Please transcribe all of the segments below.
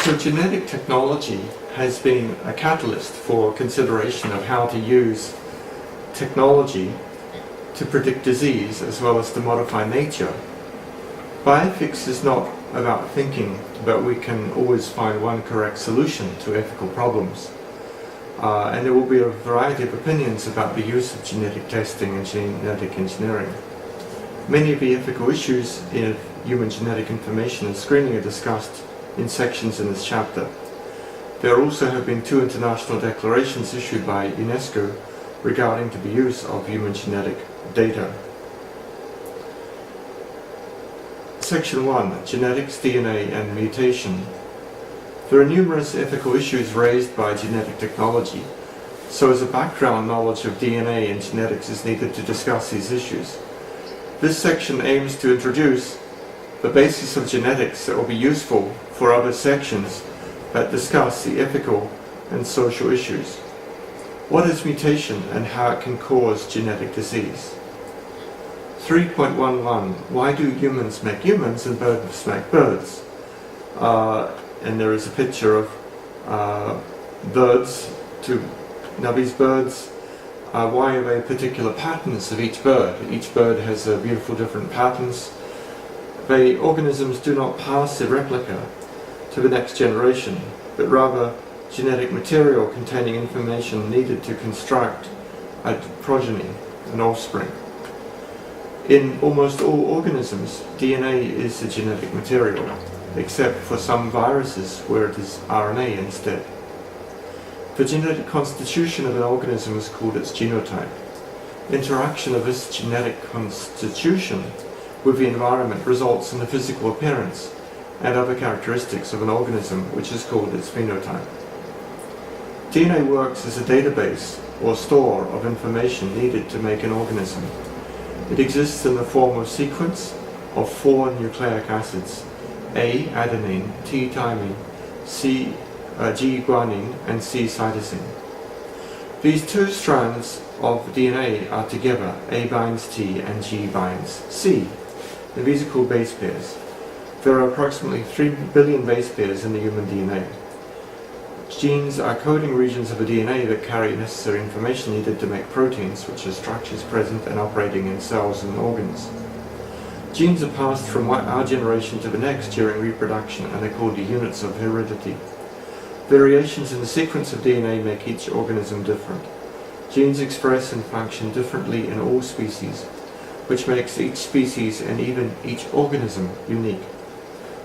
So genetic technology has been a catalyst for consideration of how to use technology to predict disease as well as to modify nature. Bioethics is not about thinking that we can always find one correct solution to ethical problems. And there will be a variety of opinions about the use of genetic testing and genetic engineering. Many of the ethical issues in human genetic information and screening are discussed in sections in this chapter. There also have been 2 international declarations issued by UNESCO regarding to the use of human genetic data. Section 1, Genetics, DNA and Mutation. There are numerous ethical issues raised by genetic technology, so as a background knowledge of DNA and genetics is needed to discuss these issues. This section aims to introduce the basis of genetics that will be useful for other sections that discuss the ethical and social issues. What is mutation and how it can cause genetic disease? 3.11, why do humans make humans and birds make birds? And there is a picture of birds. Now these birds, why are they particular patterns of each bird? Each bird has beautiful different patterns. The organisms do not pass their replica to the next generation, but rather genetic material containing information needed to construct a progeny, an offspring. In almost all organisms, DNA is the genetic material, except for some viruses where it is RNA instead. The genetic constitution of an organism is called its genotype. Interaction of this genetic constitution with the environment results in the physical appearance and other characteristics of an organism, which is called its phenotype. DNA works as a database or store of information needed to make an organism. It exists in the form of sequence of 4 nucleic acids: A adenine, T thymine, G guanine and C cytosine. These 2 strands of DNA are together, A binds T and G binds C, and these are called base pairs. There are approximately 3 billion base pairs in the human DNA. Genes are coding regions of the DNA that carry necessary information needed to make proteins, which are structures present and operating in cells and organs. Genes are passed from our generation to the next during reproduction and are called the units of heredity. Variations in the sequence of DNA make each organism different. Genes express and function differently in all species, which makes each species and even each organism unique.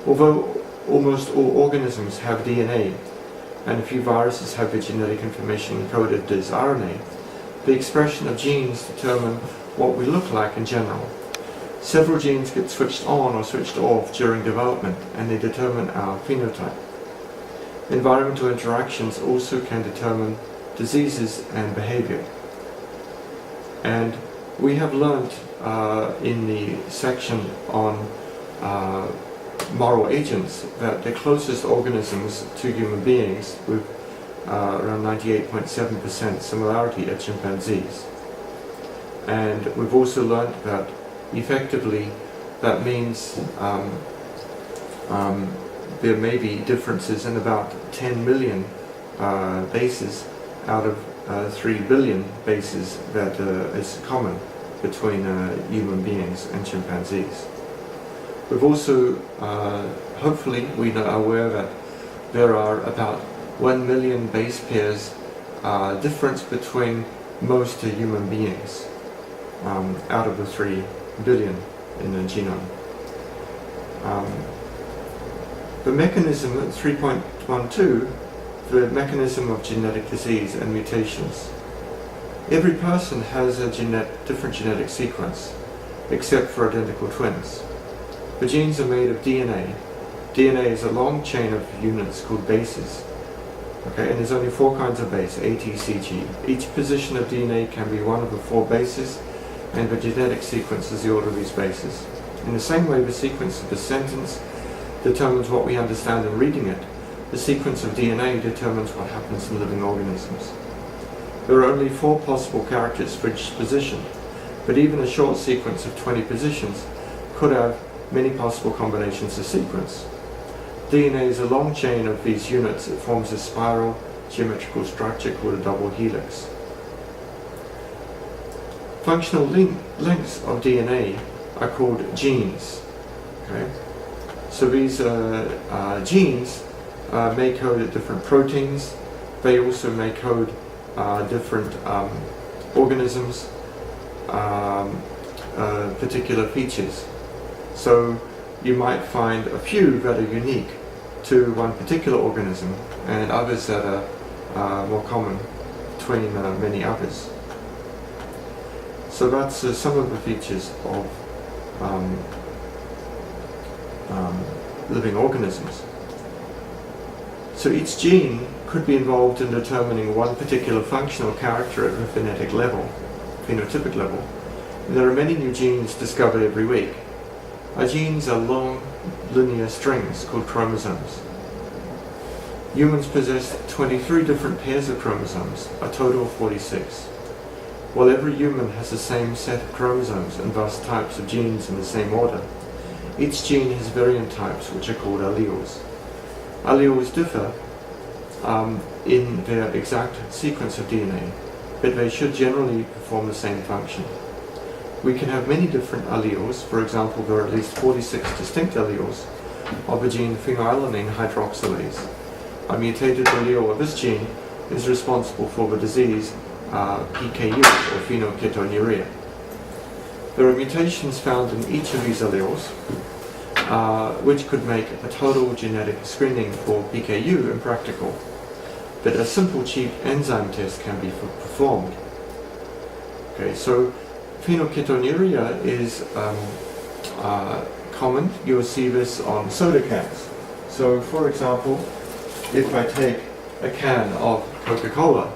Although almost all organisms have DNA, and a few viruses have their genetic information encoded as RNA, the expression of genes determine what we look like in general. Several genes get switched on or switched off during development, and they determine our phenotype. Environmental interactions also can determine diseases and behavior. And we have learned in the section on moral agents that the closest organisms to human beings, with around 98.7% similarity, are chimpanzees. And we've also learned that effectively that means there may be differences in about 10 million bases out of 3 billion bases that is common between human beings and chimpanzees. We've also, hopefully, we are aware that there are about 1 million base pairs difference between most human beings out of the 3 billion in the genome. The mechanism, 3.12, the mechanism of genetic disease and mutations. Every person has a different genetic sequence, except for identical twins. The genes are made of DNA. DNA is a long chain of units called bases. Okay, and there's only 4 kinds of base, A, T, C, G. Each position of DNA can be one of the 4 bases, and the genetic sequence is the order of these bases. In the same way, the sequence of the sentence determines what we understand in reading it. The sequence of DNA determines what happens in living organisms. There are only 4 possible characters for each position, but even a short sequence of 20 positions could have many possible combinations of sequence. DNA is a long chain of these units. It forms a spiral geometrical structure called a double helix. Functional links of DNA are called genes. Okay? So these genes may code different proteins. They also may code different organisms, particular features. So you might find a few that are unique to one particular organism and others that are more common between many others. So that's some of the features of living organisms. So each gene could be involved in determining one particular functional character at the phonetic level, phenotypic level. And there are many new genes discovered every week. Our genes are long linear strings called chromosomes. Humans possess 23 different pairs of chromosomes, a total of 46. While every human has the same set of chromosomes and thus types of genes in the same order, each gene has variant types which are called alleles. Alleles differ in their exact sequence of DNA, but they should generally perform the same function. We can have many different alleles. For example, there are at least 46 distinct alleles of the gene phenylalanine hydroxylase. A mutated allele of this gene is responsible for the disease PKU, or phenylketonuria. There are mutations found in each of these alleles, which could make a total genetic screening for PKU impractical, but a simple, cheap enzyme test can be performed. Okay, so phenylketonuria is common. You will see this on soda cans. So, for example, if I take a can of Coca-Cola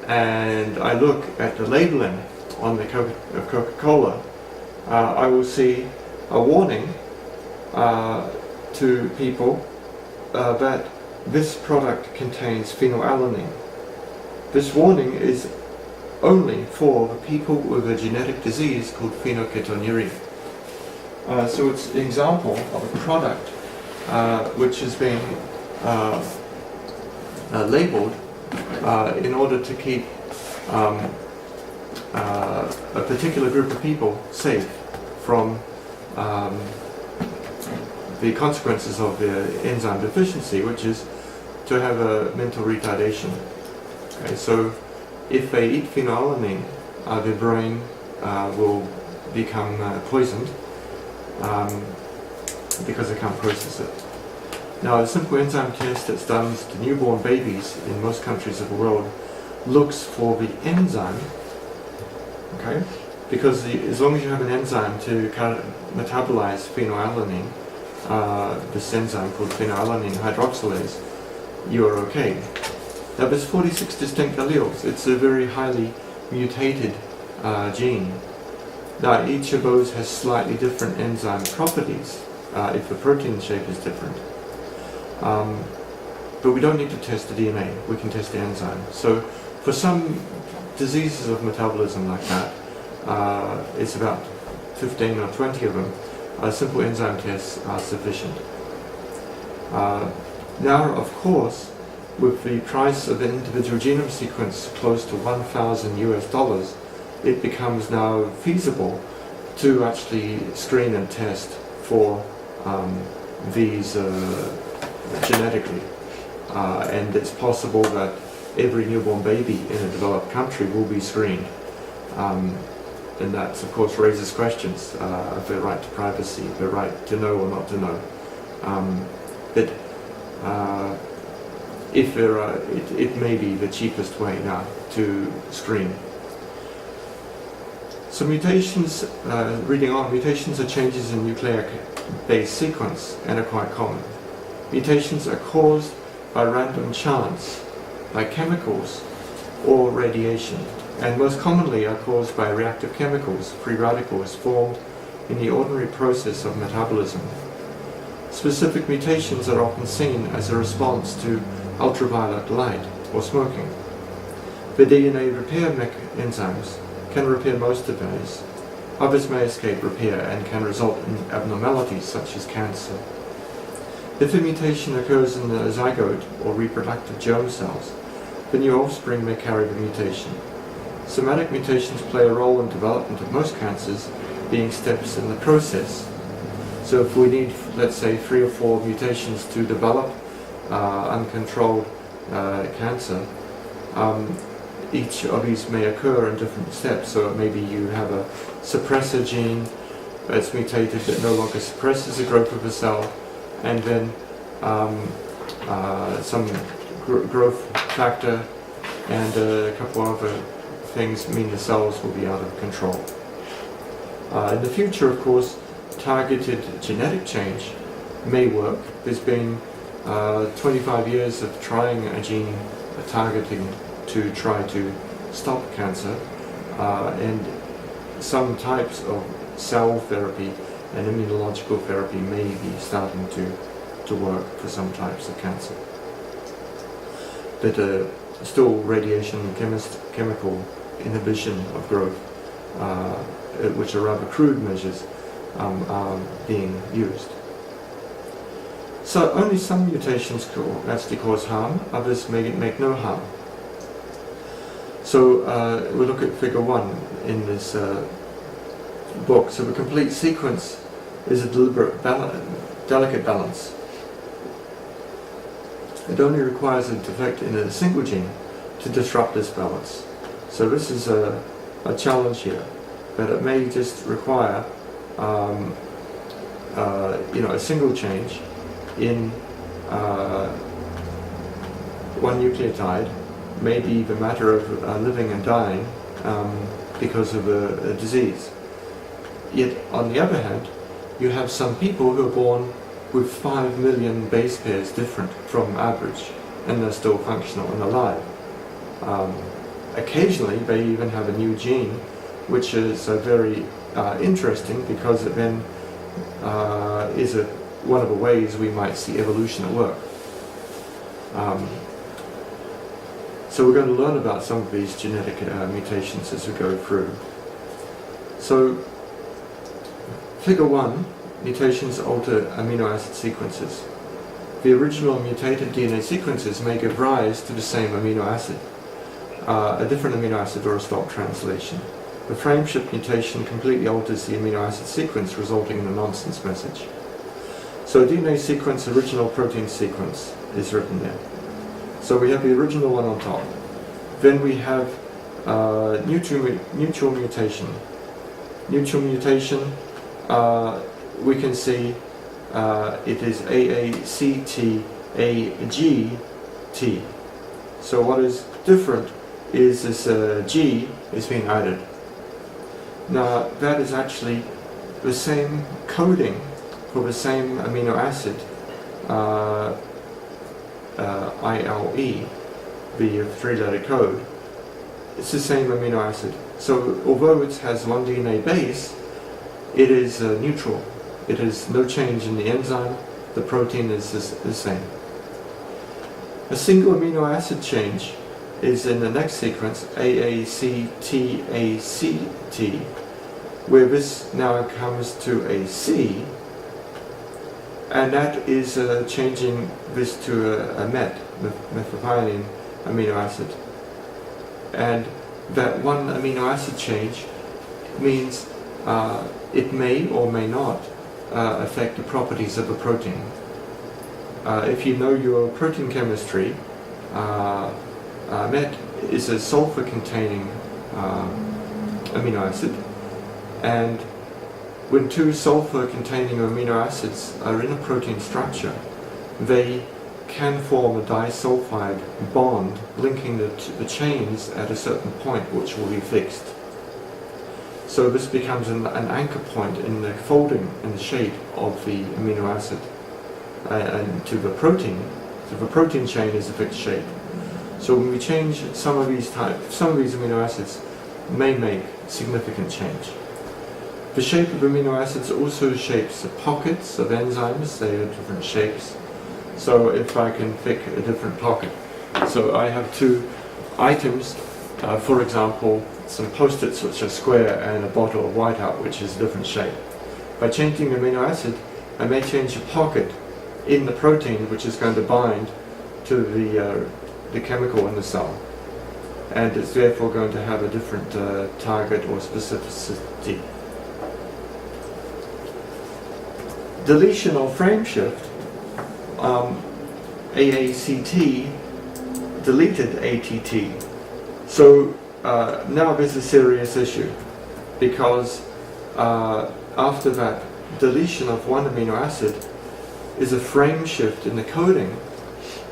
and I look at the labeling on the Coca-Cola, I will see a warning to people that this product contains phenylalanine. This warning is only for the people with a genetic disease called phenylketonuria. So it's an example of a product which has been labeled in order to keep a particular group of people safe from the consequences of their enzyme deficiency, which is to have a mental retardation. Okay, so if they eat phenylalanine, their brain will become poisoned because they can't process it. Now, a simple enzyme test that's done to newborn babies in most countries of the world looks for the enzyme, okay? Because as long as you have an enzyme to metabolize phenylalanine, this enzyme called phenylalanine hydroxylase, you are okay. Now, there's 46 distinct alleles. It's a very highly mutated gene. Now, each of those has slightly different enzyme properties if the protein shape is different. But we don't need to test the DNA, we can test the enzyme. So for some diseases of metabolism like that, it's about 15 or 20 of them, simple enzyme tests are sufficient. Now, of course, with the price of an individual genome sequence close to $1,000 US, it becomes now feasible to actually screen and test for these genetically. And it's possible that every newborn baby in a developed country will be screened. And that, of course, raises questions of their right to privacy, their right to know or not to know. But if there are, it may be the cheapest way now to screen. So mutations, reading on, mutations are changes in nucleic base sequence and are quite common. Mutations are caused by random chance, by chemicals or radiation, and most commonly are caused by reactive chemicals, free radicals, formed in the ordinary process of metabolism. Specific mutations are often seen as a response to ultraviolet light or smoking. The DNA repair enzymes can repair most of these. Others may escape repair and can result in abnormalities such as cancer. If a mutation occurs in the zygote or reproductive germ cells, the new offspring may carry the mutation. Somatic mutations play a role in development of most cancers, being steps in the process. So if we need, let's say, 3 or 4 mutations to develop uncontrolled cancer, each of these may occur in different steps. So maybe you have a suppressor gene that's mutated that no longer suppresses the growth of a cell, and then some growth factor and a couple other things mean the cells will be out of control. In the future, of course, targeted genetic change may work. There's been 25 years of trying a gene targeting to try to stop cancer, and some types of cell therapy and immunological therapy may be starting to work for some types of cancer. But still radiation chemical inhibition of growth, which are rather crude measures, are being used. So only some mutations actually cause harm, others make no harm. So we'll look at figure 1 in this book. So the complete sequence is a delicate balance. It only requires a defect in a single gene to disrupt this balance. So this is a challenge here, but it may just require a single change in one nucleotide, maybe the matter of living and dying because of a disease. Yet on the other hand, you have some people who are born with 5 million base pairs different from average, and they're still functional and alive. Occasionally they even have a new gene, which is very interesting, because it then is one of the ways we might see evolution at work. So we're going to learn about some of these genetic mutations as we go through. So figure 1, mutations alter amino acid sequences. The original mutated DNA sequences may give rise to the same amino acid, a different amino acid or a stop translation. The frameshift mutation completely alters the amino acid sequence, resulting in a nonsense message. So DNA sequence, original protein sequence is written there. So we have the original one on top. Then we have neutral mutation. Neutral mutation, we can see it is AACTAGT. So what is different is this G is being added. Now that is actually the same coding for the same amino acid, ILE, the 3-letter code. It's the same amino acid. So although it has one DNA base, it is neutral. It has no change in the enzyme. The protein is the same. A single amino acid change is in the next sequence, AACTACT, where this now comes to a C, and that is changing this to a methylmethionine amino acid. And that one amino acid change means it may or may not affect the properties of a protein. If you know your protein chemistry, MET is a sulfur-containing amino acid, and when 2 sulfur-containing amino acids are in a protein structure, they can form a disulfide bond linking the chains at a certain point, which will be fixed. So this becomes an anchor point in the folding and the shape of the amino acid, and to the protein. So the protein chain is a fixed shape. So when we change some of these amino acids may make significant change. The shape of amino acids also shapes the pockets of enzymes. They are different shapes. So if I can pick a different pocket. So I have 2 items, for example, some post-its which are square and a bottle of whiteout which is a different shape. By changing the amino acid, I may change the pocket in the protein which is going to bind to the chemical in the cell, and it's therefore going to have a different target or specificity. Deletion or frame shift, AACT deleted ATT. So now there's a serious issue, because after that deletion of one amino acid is a frame shift in the coding.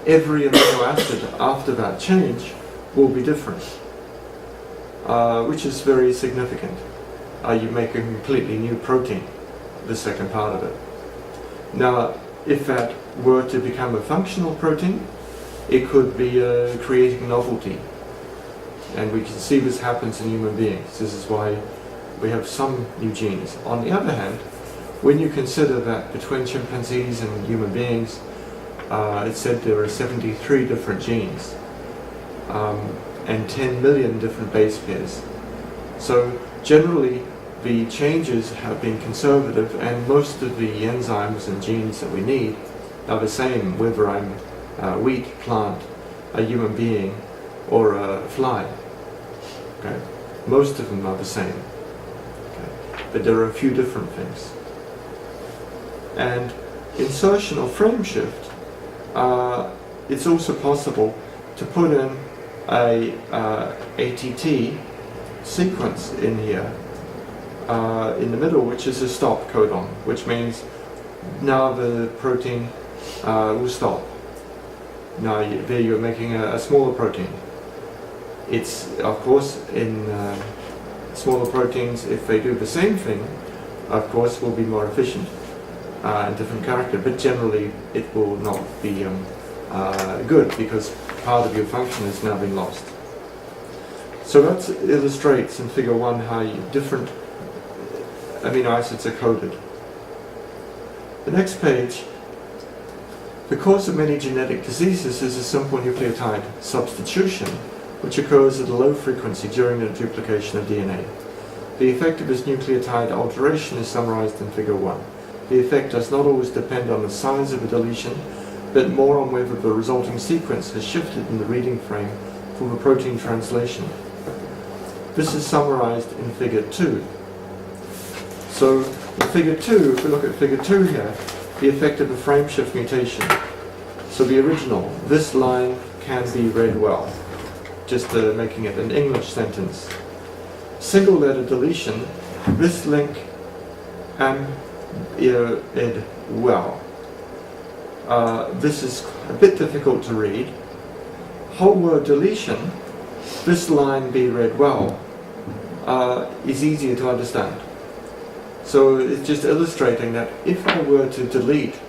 Every amino acid after that change will be different, which is very significant. You make a completely new protein, the second part of it. Now, if that were to become a functional protein, it could be creating novelty. And we can see this happens in human beings. This is why we have some new genes. On the other hand, when you consider that between chimpanzees and human beings, it's said there are 73 different genes and 10 million different base pairs. So generally, the changes have been conservative, and most of the enzymes and genes that we need are the same, whether I'm a wheat, plant, a human being, or a fly. Okay? Most of them are the same. Okay? But there are a few different things. And insertion or frame shift, it's also possible to put in a ATT sequence in here in the middle, which is a stop codon, which means now the protein will stop. Now there you're making a smaller protein. It's, of course, in smaller proteins, if they do the same thing, of course, will be more efficient and different character, but generally it will not be good, because part of your function has now been lost. So that illustrates in figure 1 how different amino acids are coded. The next page, the cause of many genetic diseases is a simple nucleotide substitution, which occurs at a low frequency during the duplication of DNA. The effect of this nucleotide alteration is summarized in figure 1. The effect does not always depend on the size of a deletion, but more on whether the resulting sequence has shifted in the reading frame for the protein translation. This is summarized in figure 2. So in figure 2, if we look at figure 2 here, the effect of a frame shift mutation. So the original, this line can be read well, just making it an English sentence. Single letter deletion, this link ed well. This is a bit difficult to read. Whole word deletion, this line be read well, is easier to understand. So it's just illustrating that if I were to delete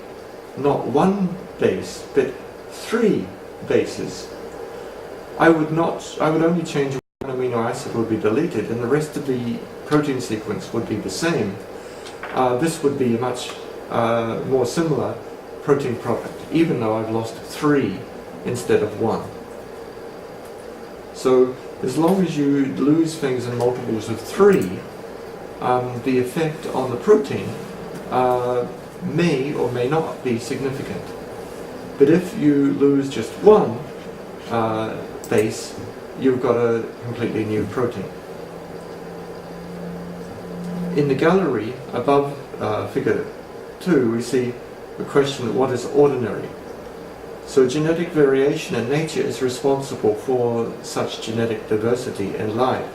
not one base, but 3 bases, I would only change one amino acid would be deleted, and the rest of the protein sequence would be the same. This would be a much more similar protein product, even though I've lost 3 instead of 1. So as long as you lose things in multiples of 3, the effect on the protein may or may not be significant. But if you lose just 1 base, you've got a completely new protein. In the gallery above figure 2, we see the question, what is ordinary? So genetic variation in nature is responsible for such genetic diversity in life.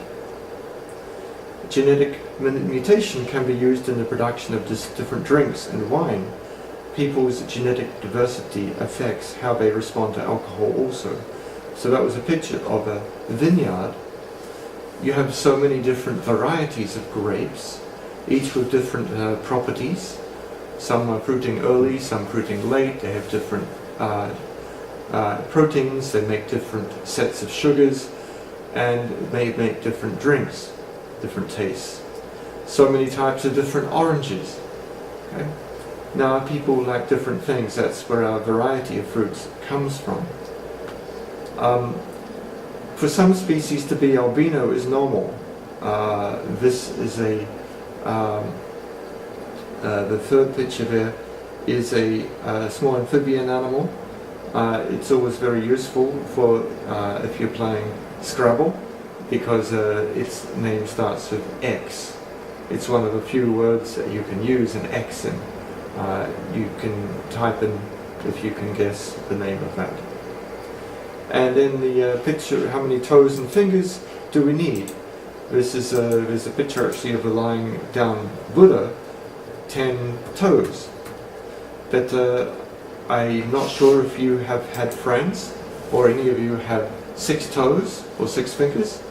Genetic mutation can be used in the production of different drinks and wine. People's genetic diversity affects how they respond to alcohol also. So that was a picture of a vineyard. You have so many different varieties of grapes, each with different properties. Some are fruiting early, some fruiting late. They have different proteins, they make different sets of sugars, and they make different drinks, different tastes. So many types of different oranges. Okay? Now people like different things. That's where our variety of fruits comes from. For some species to be albino is normal. This is the third picture there is a small amphibian animal. It's always very useful for if you're playing Scrabble, because its name starts with X. It's one of the few words that you can use an X in. You can type in if you can guess the name of that. And in the picture, how many toes and fingers do we need? This is there's a picture actually of a lying down Buddha, 10 toes. But I'm not sure if you have had friends, or any of you have 6 toes or 6 fingers,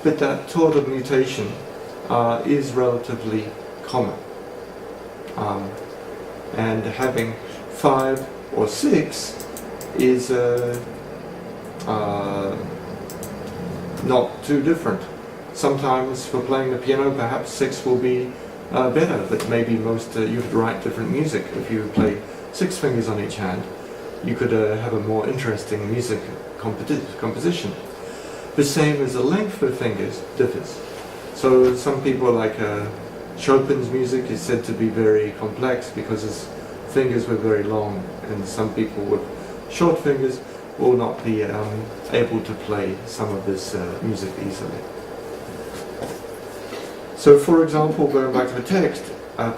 but that sort of mutation is relatively common. And having 5 or 6 is not too different. Sometimes for playing the piano, perhaps 6 will be better, but maybe most you could write different music. If you play 6 fingers on each hand, you could have a more interesting music composition. The same as the length of fingers differs. So some people like Chopin's music is said to be very complex because his fingers were very long, and some people with short fingers will not be able to play some of this music easily. So for example, going back to the text,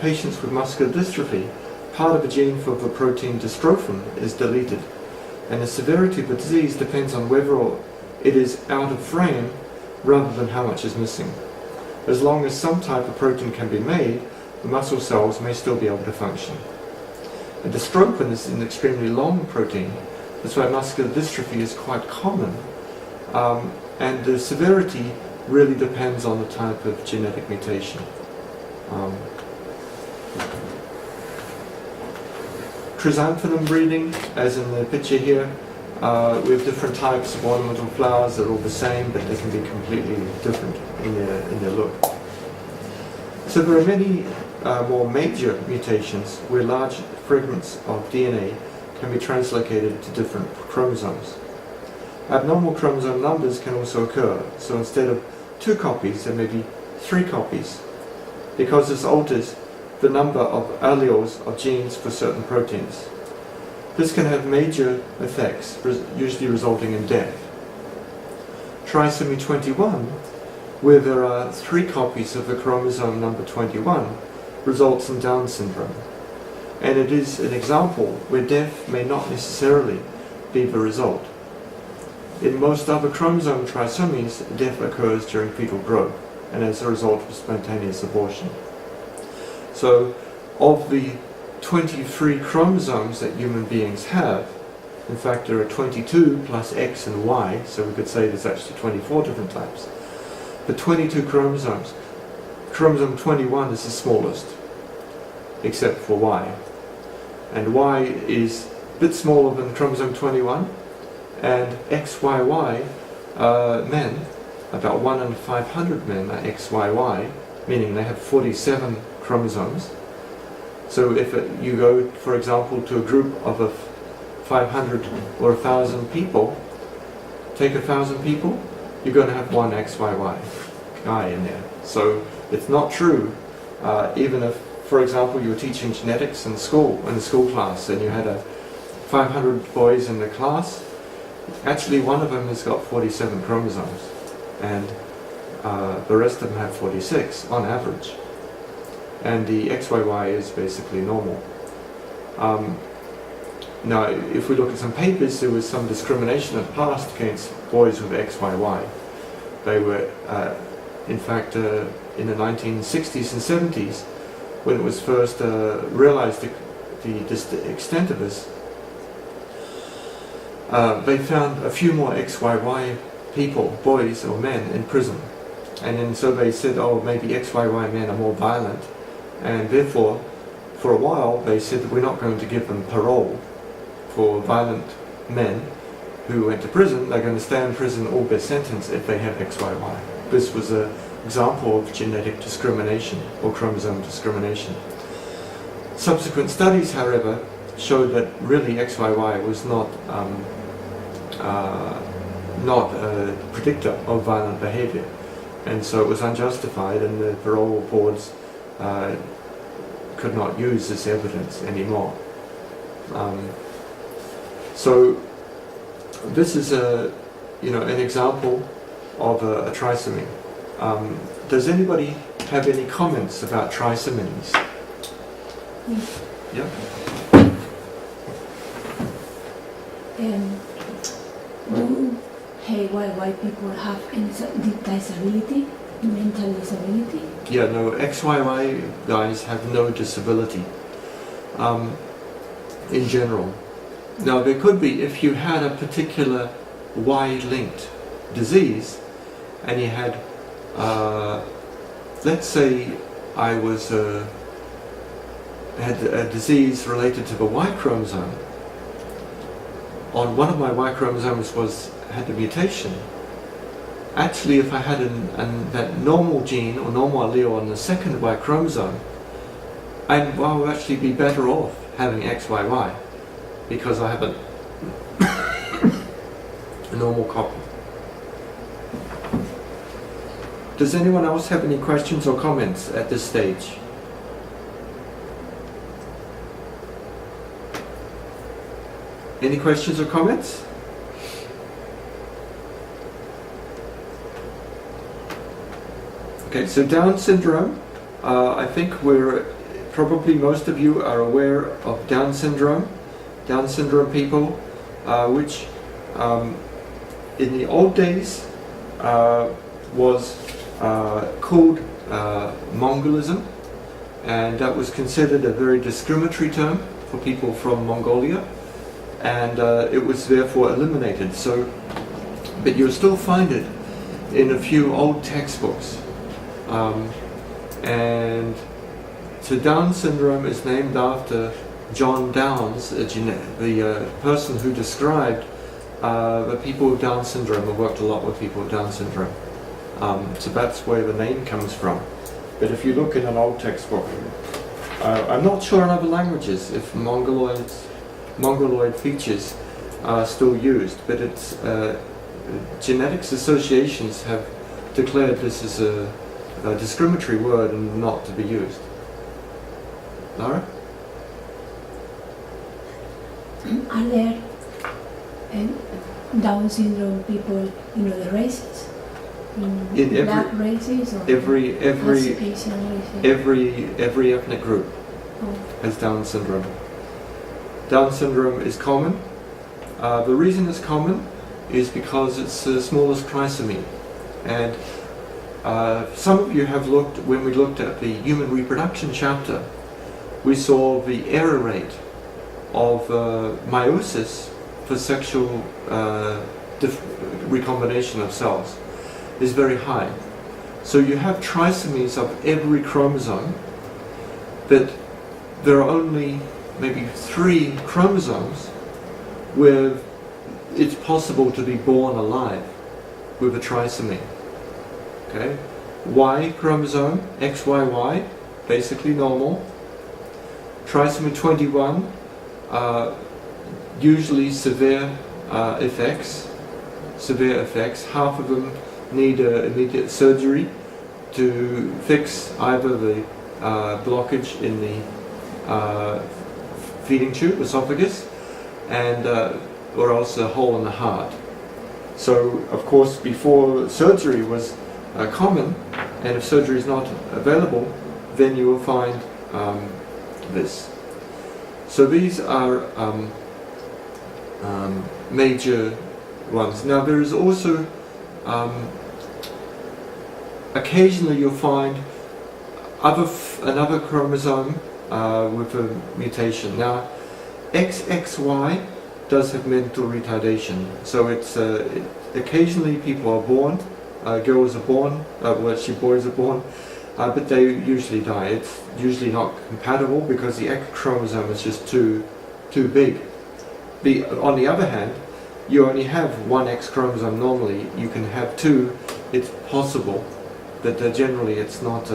patients with muscular dystrophy, part of a gene for the protein dystrophin is deleted, and the severity of the disease depends on whether it is out of frame rather than how much is missing. As long as some type of protein can be made, the muscle cells may still be able to function. And dystrophin is an extremely long protein. That's why muscular dystrophy is quite common, and the severity really depends on the type of genetic mutation. Chrysanthemum breeding, as in the picture here, we have different types of ornamental flowers that are all the same, but they can be completely different in their look. So there are many more major mutations where large fragments of DNA can be translocated to different chromosomes. Abnormal chromosome numbers can also occur, so instead of 2 copies, there may be 3 copies, because this alters the number of alleles of genes for certain proteins. This can have major effects, usually resulting in death. Trisomy 21, where there are 3 copies of the chromosome number 21, results in Down syndrome. And it is an example where death may not necessarily be the result. In most other chromosome trisomies, death occurs during fetal growth, and as a result of spontaneous abortion. So, of the 23 chromosomes that human beings have, in fact there are 22 plus X and Y, so we could say there's actually 24 different types. But 22 chromosomes, chromosome 21 is the smallest, except for Y. And Y is a bit smaller than chromosome 21, and XYY men, about 1 in 500 men are XYY, meaning they have 47 chromosomes. So if you go, for example, to a group of 500 or 1,000 people, take 1,000 people, you're going to have 1 XYY guy in there. So it's not true, even if, for example, you were teaching genetics in the school class, and you had 500 boys in the class, actually one of them has got 47 chromosomes, and the rest of them have 46 on average. And the XYY is basically normal. Now, if we look at some papers, there was some discrimination in the past against boys with XYY. They were, in fact, in the 1960s and 70s, when it was first realized the extent of this, they found a few more XYY people, boys or men, in prison. And then so they said, oh, maybe XYY men are more violent. And therefore, for a while, they said we're not going to give them parole for violent men who went to prison. They're going to stay in prison all their sentence if they have XYY. This was an example of genetic discrimination or chromosome discrimination. Subsequent studies, however, showed that really XYY was not a predictor of violent behavior, and so it was unjustified, and the parole boards could not use this evidence anymore. So this is an example of a trisomy. Does anybody have any comments about trisomies? Yeah. Why white people have any disability, mental disability? Yeah, no, XYY guys have no disability in general. Now there could be, if you had a particular Y-linked disease and you had, let's say I had a disease related to the Y chromosome. On one of my Y chromosomes had a mutation. Actually, if I had that normal gene or normal allele on the second Y chromosome, I would actually be better off having XYY because I have a normal copy. Does anyone else have any questions or comments at this stage? Any questions or comments? Okay, so Down syndrome, I think probably most of you are aware of Down syndrome people, which in the old days was called Mongolism, and that was considered a very discriminatory term for people from Mongolia, and it was therefore eliminated. So, but you'll still find it in a few old textbooks. And so Down syndrome is named after John Downes, the person who described the people with Down syndrome and worked a lot with people with Down syndrome. So that's where the name comes from. But if you look in an old textbook, I'm not sure in other languages if Mongoloid features are still used, but it's genetics associations have declared this is a discriminatory word and not to be used. Lara? Are there Down syndrome people in other races? In black races or every Asian races? every ethnic group has Down syndrome. Down syndrome is common. The reason it's common is because it's the smallest trisomy, and some of you have looked, when we looked at the human reproduction chapter, we saw the error rate of meiosis for sexual recombination of cells is very high. So you have trisomies of every chromosome, but there are only maybe 3 chromosomes where it's possible to be born alive with a trisomy. Okay, Y chromosome, XYY, basically normal. Trisomy 21, usually severe effects. Half of them need immediate surgery to fix either the blockage in the feeding tube, esophagus, and or else a hole in the heart. So, of course, before surgery was common, and if surgery is not available, then you will find this. So these are major ones. Now there is also occasionally you'll find another chromosome with a mutation. Now XXY does have mental retardation, so it's occasionally people are born, girls are born, actually boys are born, but they usually die. It's usually not compatible because the X chromosome is just too big. On the other hand, you only have one X chromosome normally. You can have 2. It's possible, but generally it's not.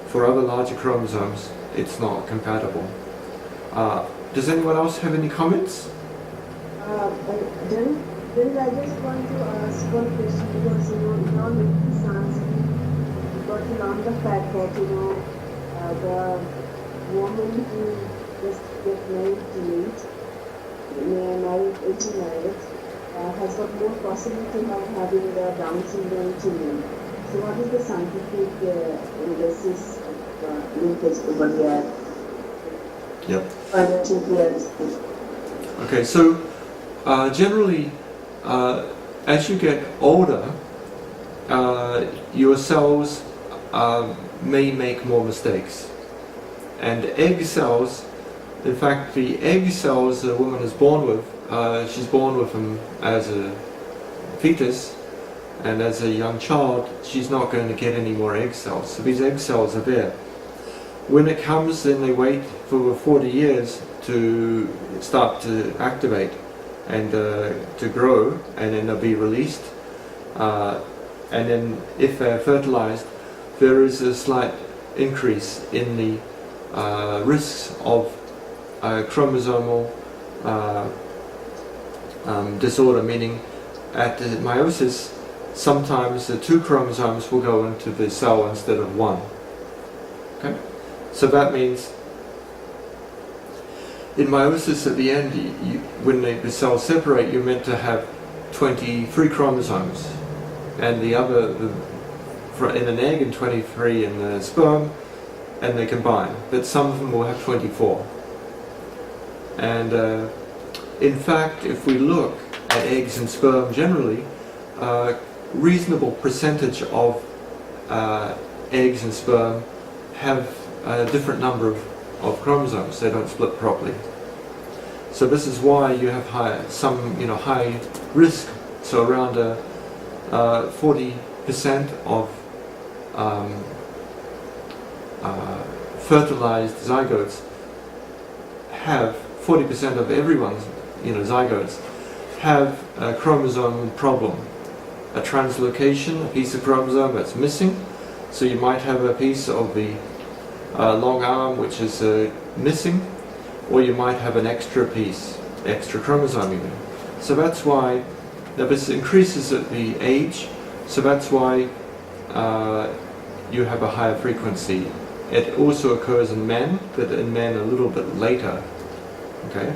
For other larger chromosomes, it's not compatible. Does anyone else have any comments? Then I just want to ask one question, because now making sense, got on the fact that the woman who just get married too late, married, has got more possibility of having the Down syndrome children. So what is the scientific basis of linkage over there? Yep. Okay, so generally, as you get older, your cells may make more mistakes. And egg cells, in fact, the egg cells a woman is born with, she's born with them as a fetus, and as a young child, she's not going to get any more egg cells. So these egg cells are there. When it comes, then they wait for 40 years to start to activate and to grow, and then they'll be released. And then if they're fertilized, there is a slight increase in the risks of chromosomal disorder, meaning at the meiosis, sometimes the 2 chromosomes will go into the cell instead of 1. Okay? So that means in meiosis at the end, when the cells separate, you're meant to have 23 chromosomes, and the other in an egg and 23 in the sperm, and they combine. But some of them will have 24. And in fact, if we look at eggs and sperm generally, reasonable percentage of eggs and sperm have a different number of chromosomes. They don't split properly. So this is why you have high risk. So around 40% of fertilized zygotes have 40% of everyone's zygotes have a chromosome problem, a translocation, a piece of chromosome that's missing. So you might have a piece of the long arm which is missing, or you might have an extra piece, extra chromosome even. So that's why this increases at the age, so that's why you have a higher frequency. It also occurs in men, but in men a little bit later. Okay,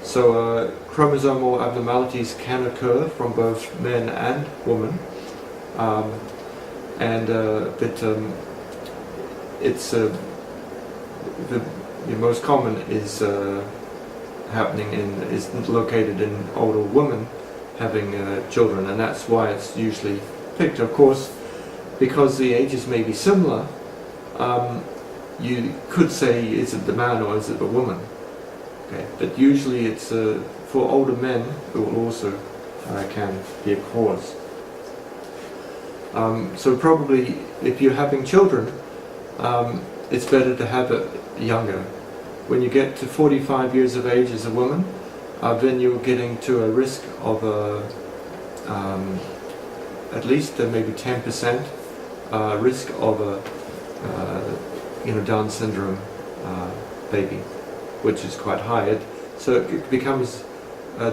so chromosomal abnormalities can occur from both men and women, it's the most common is located in older women having children, and that's why it's usually picked. Of course, because the ages may be similar, you could say, is it the man or is it the woman? Okay, but usually it's for older men who will also can be a cause. So probably if you're having children, it's better to have it younger. When you get to 45 years of age as a woman, then you're getting to a risk of at least maybe 10% risk of a Down syndrome baby, which is quite high. So it becomes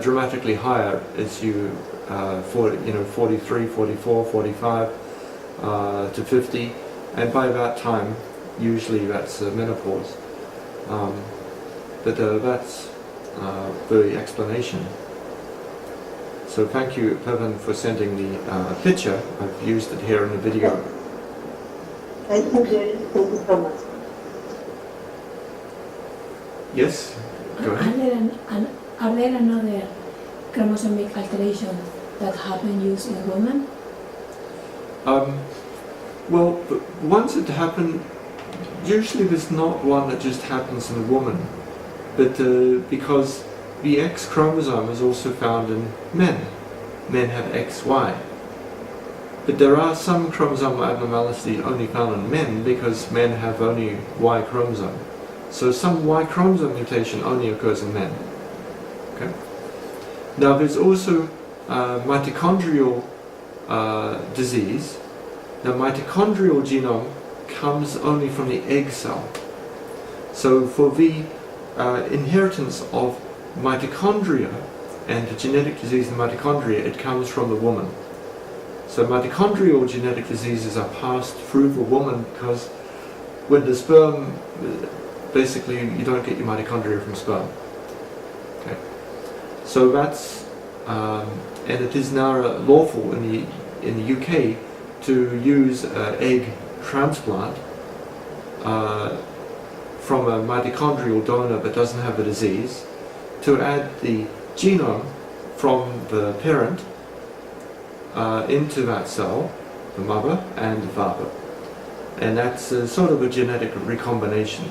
dramatically higher as you 43, 44, 45 to 50, and by that time usually that's menopause. But that's the explanation. So thank you, Pevan, for sending the picture. I've used it here in the video. Thank you, Darryl. Thank you so much. Yes, go ahead. Are there another chromosomic alteration that happen used in women? Well, once it happened, usually there's not one that just happens in a woman, but because the X chromosome is also found in men. Men have XY. But there are some chromosomal abnormalities only found in men because men have only Y chromosome. So some Y chromosome mutation only occurs in men. Okay. Now there's also mitochondrial disease. The mitochondrial genome comes only from the egg cell. So for the inheritance of mitochondria and the genetic disease in mitochondria, it comes from the woman. So mitochondrial genetic diseases are passed through the woman because when the sperm basically you don't get your mitochondria from sperm. Okay. So that's, and it is now lawful in the UK to use egg transplant from a mitochondrial donor that doesn't have a disease, to add the genome from the parent into that cell, the mother and the father. And that's sort of a genetic recombination.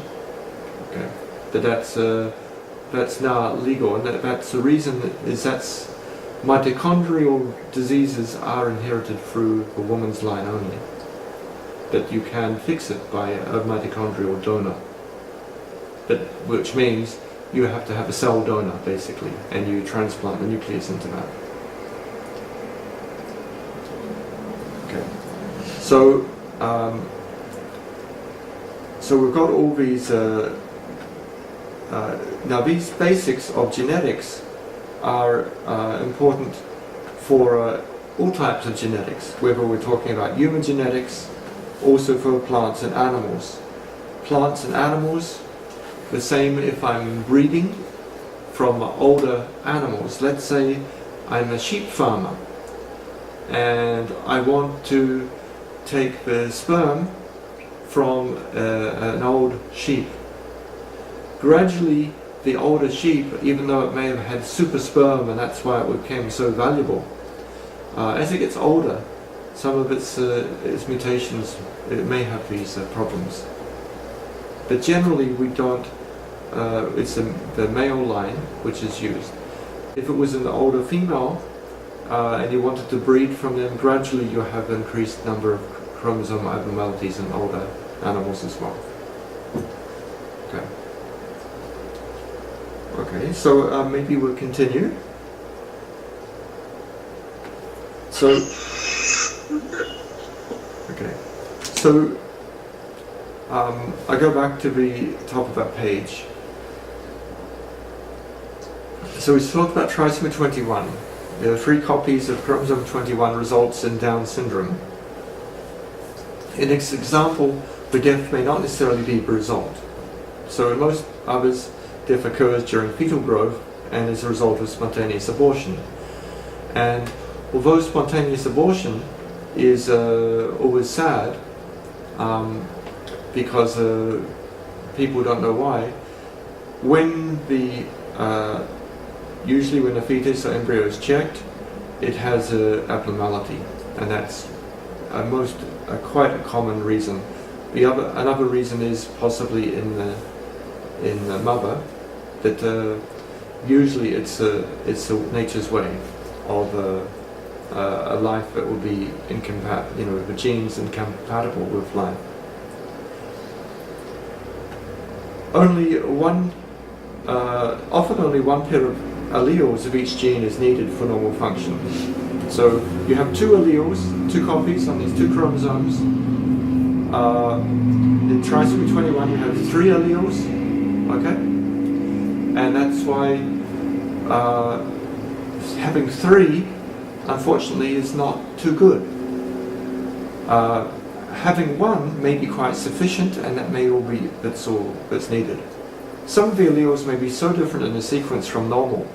Okay, but that's now legal, and that's the reason is that's mitochondrial diseases are inherited through the woman's line only. But you can fix it by a mitochondrial donor. But which means you have to have a cell donor basically, and you transplant the nucleus into that. Okay, so so we've got all these. Now these basics of genetics are important for all types of genetics, whether we're talking about human genetics, also for plants and animals. Plants and animals, the same if I'm breeding from older animals. Let's say I'm a sheep farmer and I want to take the sperm from an old sheep. Gradually, the older sheep, even though it may have had super sperm and that's why it became so valuable, as it gets older, some of its mutations, it may have these problems. But generally we don't, it's the male line which is used. If it was an older female and you wanted to breed from them, gradually you have an increased number of chromosomal abnormalities in older animals as well. Okay. Okay, so maybe we'll continue. So, okay, so I go back to the top of that page. So we talked about trisomy 21. There are 3 copies of chromosome 21 results in Down syndrome. In this example, the death may not necessarily be the result. So in most others, death occurs during fetal growth and is a result of spontaneous abortion. And although spontaneous abortion is always sad, because people don't know why, when the usually when a fetus or embryo is checked, it has an abnormality, and that's quite a common reason. Another reason is possibly in the mother, that usually it's nature's way of a life that will be incompatible, the genes incompatible with life. Often only one pair of alleles of each gene is needed for normal function. So you have 2 alleles, 2 copies on these 2 chromosomes. In trisomy 21 you have 3 alleles, okay? And that's why having 3, unfortunately, is not too good. Having 1 may be quite sufficient, and that may all be that's all that's needed. Some of the alleles may be so different in the sequence from normal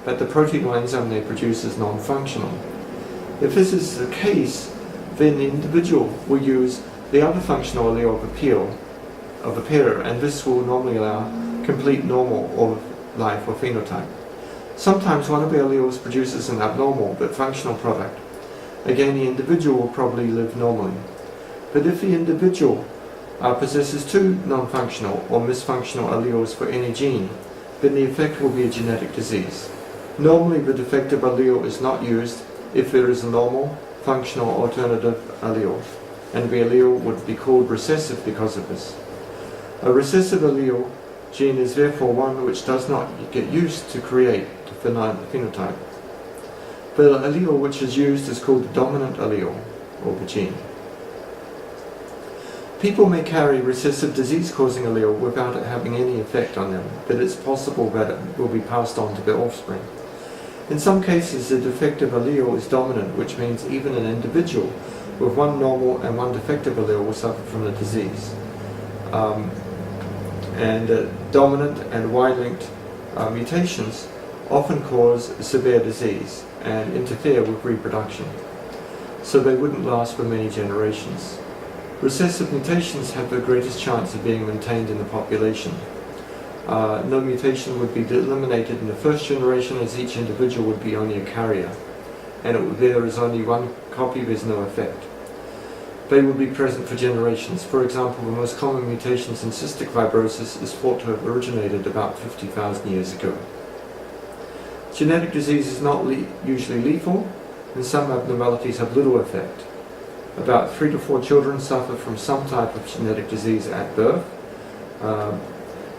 that the protein or enzyme they produce is non-functional. If this is the case, then the individual will use the other functional allele of the pair, and this will normally allow complete normal or life or phenotype. Sometimes one of the alleles produces an abnormal but functional product. Again, the individual will probably live normally. But if the individual possesses 2 non-functional or misfunctional alleles for any gene, then the effect will be a genetic disease. Normally the defective allele is not used if there is a normal, functional alternative allele, and the allele would be called recessive because of this. A recessive allele gene is therefore one which does not get used to create the phenotype. The allele which is used is called the dominant allele, or the gene. People may carry recessive disease-causing allele without it having any effect on them, but it's possible that it will be passed on to their offspring. In some cases, the defective allele is dominant, which means even an individual with 1 normal and 1 defective allele will suffer from the disease. And dominant and Y-linked mutations often cause severe disease and interfere with reproduction, so they wouldn't last for many generations. Recessive mutations have the greatest chance of being maintained in the population. No mutation would be eliminated in the first generation, as each individual would be only a carrier, and there is only one copy, there's no effect. They will be present for generations. For example, the most common mutations in cystic fibrosis is thought to have originated about 50,000 years ago. Genetic disease is not usually lethal, and some abnormalities have little effect. About 3 to 4 children suffer from some type of genetic disease at birth.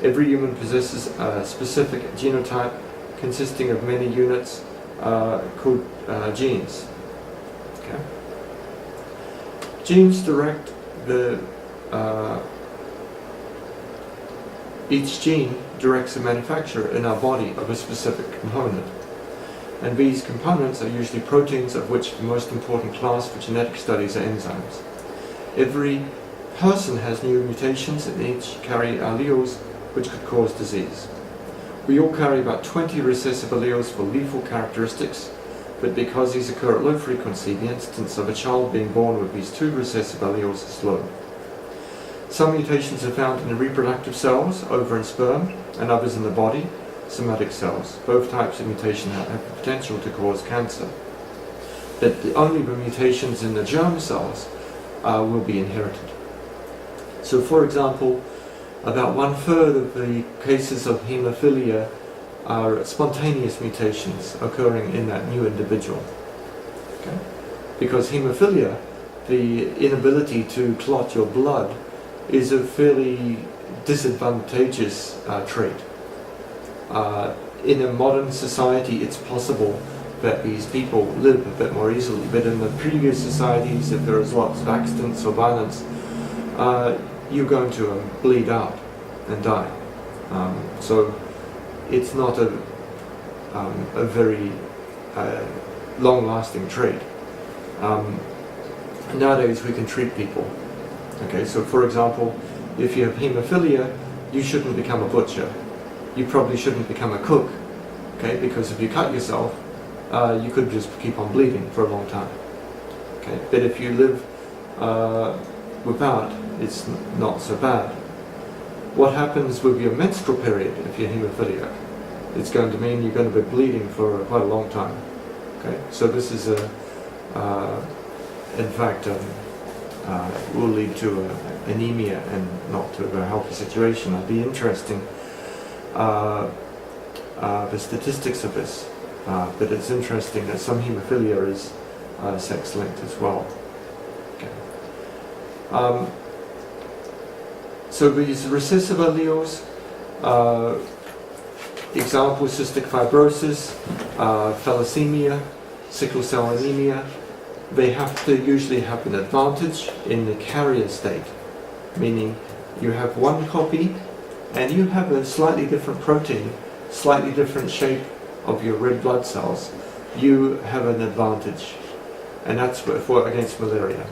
Every human possesses a specific genotype consisting of many units called genes. Okay. Genes direct each gene directs the manufacture in our body of a specific component. And these components are usually proteins, of which the most important class for genetic studies are enzymes. Every person has new mutations and each carry alleles which could cause disease. We all carry about 20 recessive alleles for lethal characteristics, but because these occur at low frequency, the incidence of a child being born with these 2 recessive alleles is low. Some mutations are found in the reproductive cells, ova and sperm, and others in the body, somatic cells. Both types of mutation have the potential to cause cancer. But only the mutations in the germ cells will be inherited. So, for example, about 1/3 of the cases of haemophilia are spontaneous mutations occurring in that new individual. Okay? Because haemophilia, the inability to clot your blood, is a fairly disadvantageous trait. In a modern society, it's possible that these people live a bit more easily, but in the previous societies, if there is lots of accidents or violence, you're going to bleed out and die. So it's not a very long-lasting trait. Nowadays we can treat people. Okay, so for example, if you have haemophilia, you shouldn't become a butcher. You probably shouldn't become a cook. Okay, because if you cut yourself, you could just keep on bleeding for a long time. Okay, but if you live without, it's not so bad. What happens with your menstrual period if you're haemophiliac? It's going to mean you're going to be bleeding for quite a long time. Okay, so this is in fact, will lead to anemia and not to a very healthy situation. It'd be interesting the statistics of this, but it's interesting that some haemophilia is sex-linked as well. Okay. So these recessive alleles, examples: cystic fibrosis, thalassemia, sickle cell anemia. They have to usually have an advantage in the carrier state, meaning you have one copy and you have a slightly different protein, slightly different shape of your red blood cells. You have an advantage, and that's for against malaria.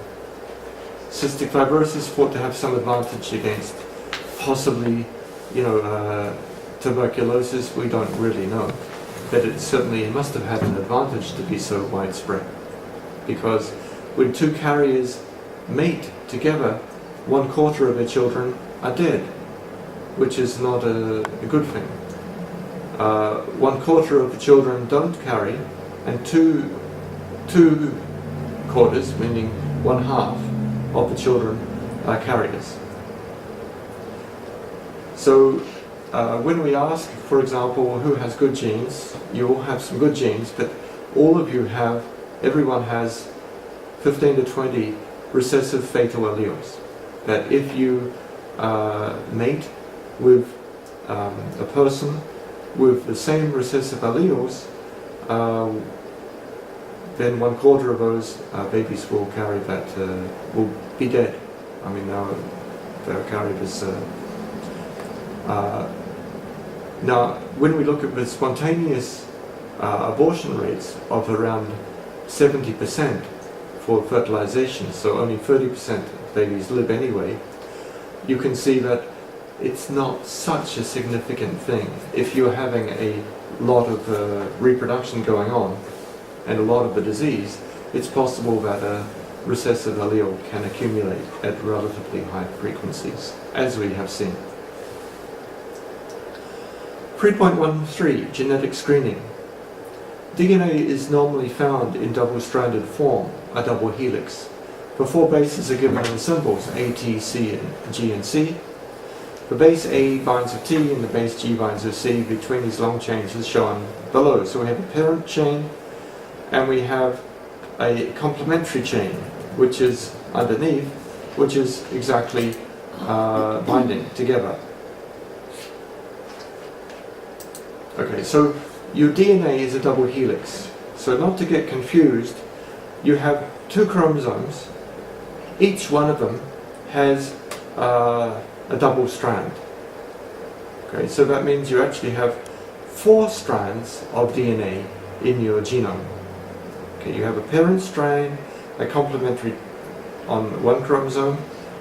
Cystic fibrosis thought to have some advantage against possibly, tuberculosis. We don't really know, but it certainly must have had an advantage to be so widespread. Because when 2 carriers mate together, 1/4 of their children are dead, which is not a good thing. 1/4 of the children don't carry, and two quarters, meaning 1/2 of the children are carriers. So when we ask, for example, who has good genes, you all have some good genes, but all of you have, everyone has 15 to 20 recessive fatal alleles. That if you mate with a person with the same recessive alleles, then 1/4 of those babies will carry that, will be dead. I mean, they'll carry this. Now, when we look at the spontaneous abortion rates of around 70% for fertilization, so only 30% of babies live anyway, you can see that it's not such a significant thing. If you're having a lot of reproduction going on and a lot of the disease, it's possible that a recessive allele can accumulate at relatively high frequencies, as we have seen. 3.13, genetic screening. DNA is normally found in double-stranded form, a double helix. The four bases are given in the symbols A, T, C, G, and C. The base A binds with T and the base G binds with C between these long chains as shown below. So we have a parent chain and we have a complementary chain, which is underneath, which is exactly binding together. Okay, so your DNA is a double helix. So not to get confused, you have two chromosomes. Each one of them has a double strand. Okay, so that means you actually have 4 strands of DNA in your genome. Okay, you have a parent strand, a complementary on one chromosome,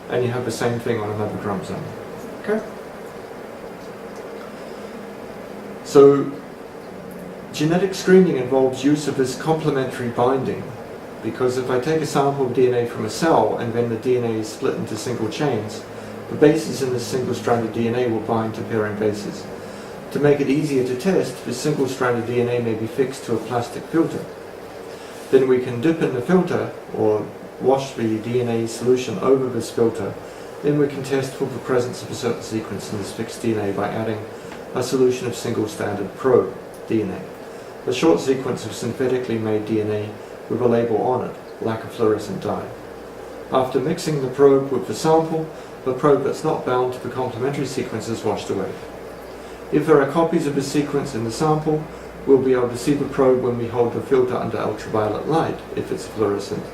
and you have the same thing on another chromosome. Okay? So, genetic screening involves use of this complementary binding, because if I take a sample of DNA from a cell and then the DNA is split into single chains, the bases in this single-stranded DNA will bind to pairing bases. To make it easier to test, the single-stranded DNA may be fixed to a plastic filter. Then we can dip in the filter or wash the DNA solution over this filter. Then we can test for the presence of a certain sequence in this fixed DNA by adding a solution of single-stranded probe DNA, a short sequence of synthetically made DNA with a label on it, like a fluorescent dye. After mixing the probe with the sample, the probe that's not bound to the complementary sequence is washed away. If there are copies of the sequence in the sample, we'll be able to see the probe when we hold the filter under ultraviolet light, if it's fluorescent,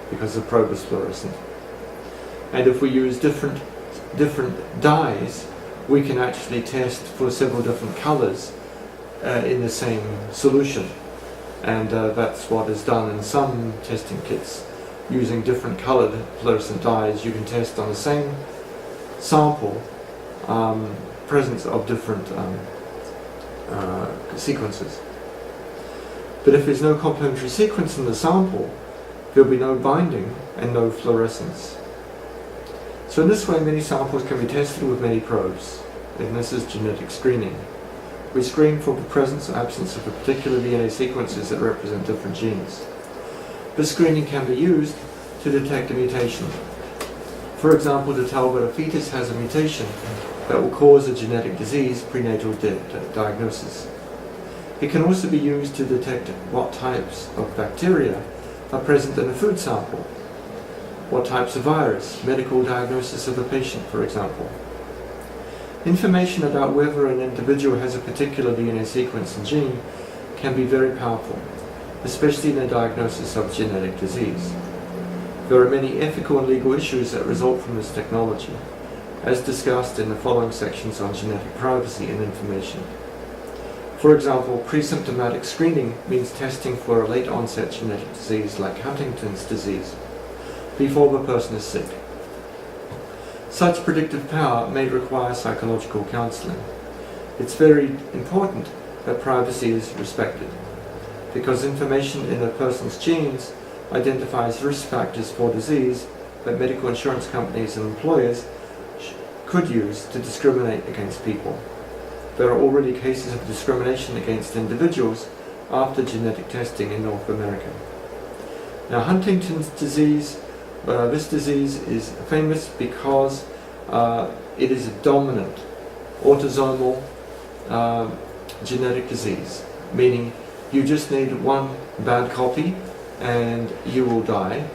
because the probe is fluorescent. And if we use different dyes, we can actually test for several different colors in the same solution. And that's what is done in some testing kits. Using different colored fluorescent dyes, you can test on the same sample presence of different sequences. But if there's no complementary sequence in the sample, there'll be no binding and no fluorescence. So in this way, many samples can be tested with many probes, and this is genetic screening. We screen for the presence or absence of the particular DNA sequences that represent different genes. This screening can be used to detect a mutation. For example, to tell that a fetus has a mutation that will cause a genetic disease, prenatal diagnosis. It can also be used to detect what types of bacteria are present in a food sample, what types of virus, medical diagnosis of a patient, for example. Information about whether an individual has a particular DNA sequence and gene can be very powerful, especially in the diagnosis of genetic disease. There are many ethical and legal issues that result from this technology, as discussed in the following sections on genetic privacy and information. For example, pre-symptomatic screening means testing for a late-onset genetic disease like Huntington's disease before the person is sick. Such predictive power may require psychological counseling. It's very important that privacy is respected, because information in a person's genes identifies risk factors for disease that medical insurance companies and employers could use to discriminate against people. There are already cases of discrimination against individuals after genetic testing in North America. Now, Huntington's disease, this disease is famous because it is a dominant autosomal genetic disease, meaning you just need one bad copy and you will die,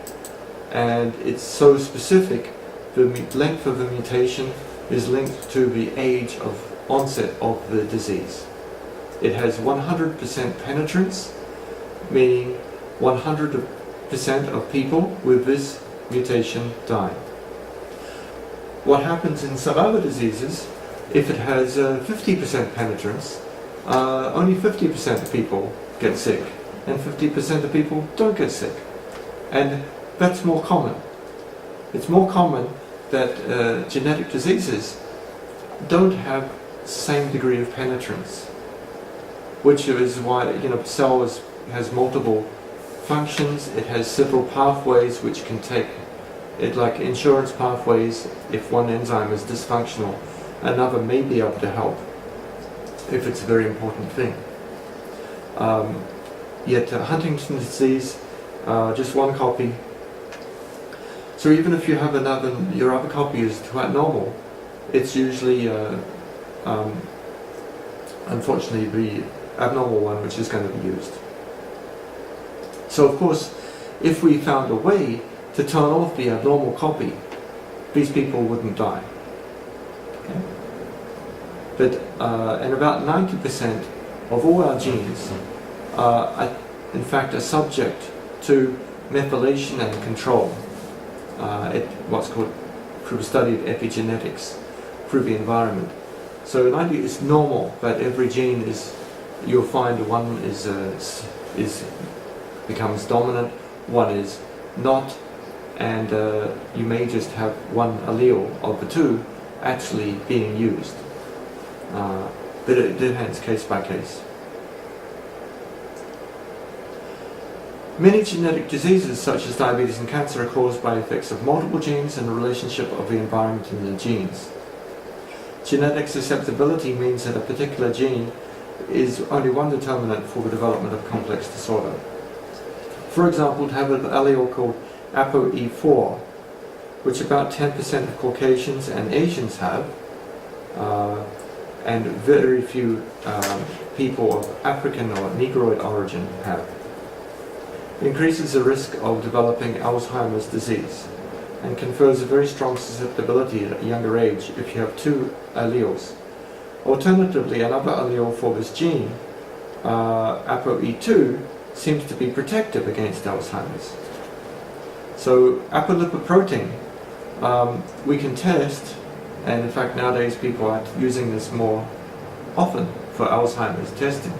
and it's so specific, the length of the mutation is linked to the age of onset of the disease. It has 100% penetrance, meaning 100% of people with this mutation die. What happens in some other diseases, if it has 50% penetrance, only 50% of people get sick, and 50% of people don't get sick. And that's more common. It's more common that genetic diseases don't have same degree of penetrance, which is why, you know, cell has multiple functions. It has several pathways which can take it, like insurance pathways. If one enzyme is dysfunctional, another may be able to help if it's a very important thing. Yet Huntington's disease, just one copy. So even if you have your other copy is quite normal, it's usually, unfortunately, the abnormal one which is going to be used. So of course, if we found a way to turn off the abnormal copy, these people wouldn't die. Okay? But and about 90% of all our genes are, in fact, are subject to methylation and control. What's called through the study of epigenetics, through the environment. So it's normal that every gene you'll find one becomes dominant, one is not, and you may just have one allele of the two actually being used. But it depends case by case. Many genetic diseases such as diabetes and cancer are caused by effects of multiple genes and the relationship of the environment and the genes. Genetic susceptibility means that a particular gene is only one determinant for the development of complex disorder. For example, to have an allele called ApoE4, which about 10% of Caucasians and Asians have, and very few people of African or Negroid origin have, increases the risk of developing Alzheimer's disease and confers a very strong susceptibility at a younger age if you have two alleles. Alternatively, another allele for this gene, ApoE2, seems to be protective against Alzheimer's. So apolipoprotein, we can test, and in fact nowadays people are using this more often for Alzheimer's testing.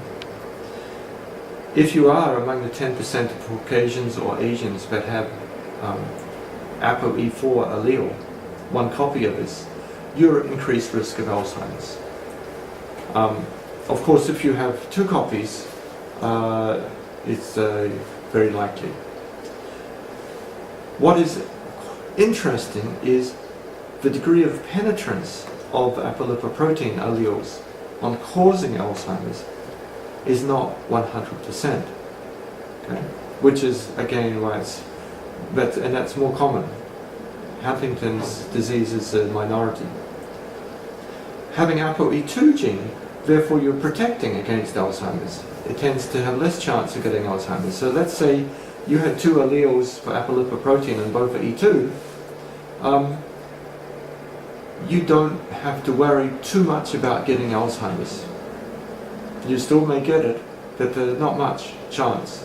If you are among the 10% of Caucasians or Asians that have ApoE4 allele, one copy of this, you're at increased risk of Alzheimer's. Of course, if you have two copies, it's very likely. What is interesting is the degree of penetrance of apolipoprotein alleles on causing Alzheimer's is not 100%, okay? Which is again why that's more common. Huntington's disease is a minority. Having ApoE2 gene, therefore you're protecting against Alzheimer's. It tends to have less chance of getting Alzheimer's. So let's say you had two alleles for apolipoprotein and both are E2, you don't have to worry too much about getting Alzheimer's. You still may get it, but there's not much chance.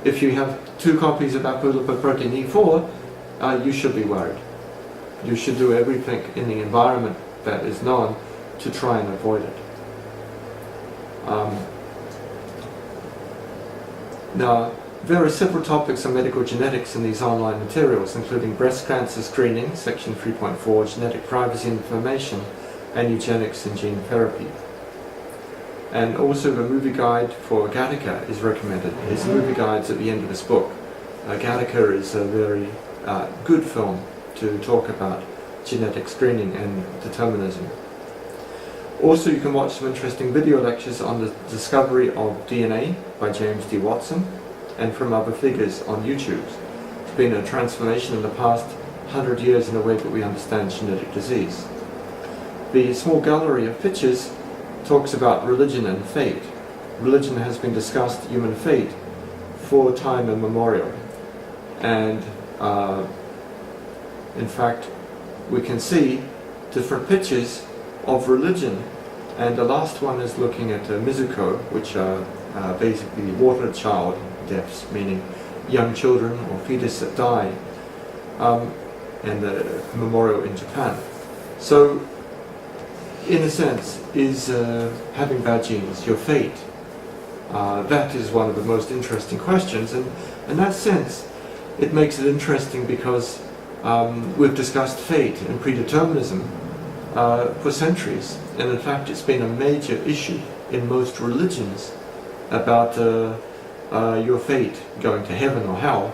If you have two copies of apolipoprotein E4, you should be worried. You should do everything in the environment that is known to try and avoid it. Now, there are several topics on medical genetics in these online materials, including breast cancer screening, section 3.4, genetic privacy information, and eugenics and gene therapy. And also the movie guide for Gattaca is recommended. There's movie guides at the end of this book. Gattaca is a very good film to talk about genetic screening and determinism. Also, you can watch some interesting video lectures on the discovery of DNA by James D. Watson and from other figures on YouTube. It's been a transformation in the past 100 years in the way that we understand genetic disease. The small gallery of pictures talks about religion and fate. Religion has been discussed, human fate, for time immemorial. And in fact, we can see different pictures of religion, and the last one is looking at Mizuko, which are basically water child deaths, meaning young children or fetus that die, and the memorial in Japan. So, in a sense, is having bad genes your fate? That is one of the most interesting questions, and in that sense, it makes it interesting because we've discussed fate and predeterminism for centuries, and in fact it's been a major issue in most religions about your fate, going to heaven or hell.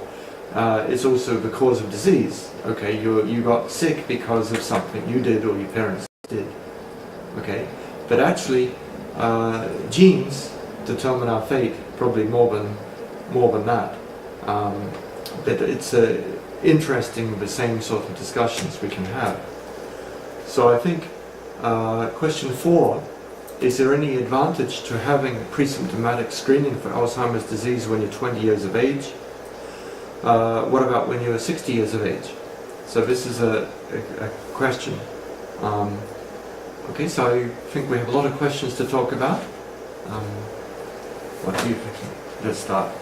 It's also the cause of disease. Okay, you got sick because of something you did or your parents did. Okay, but actually genes determine our fate, probably more than that. But it's interesting, the same sort of discussions we can have. So I think question 4, is there any advantage to having pre-symptomatic screening for Alzheimer's disease when you're 20 years of age? What about when you're 60 years of age? So this is a question. Okay, so I think we have a lot of questions to talk about. What do you think? Let's start.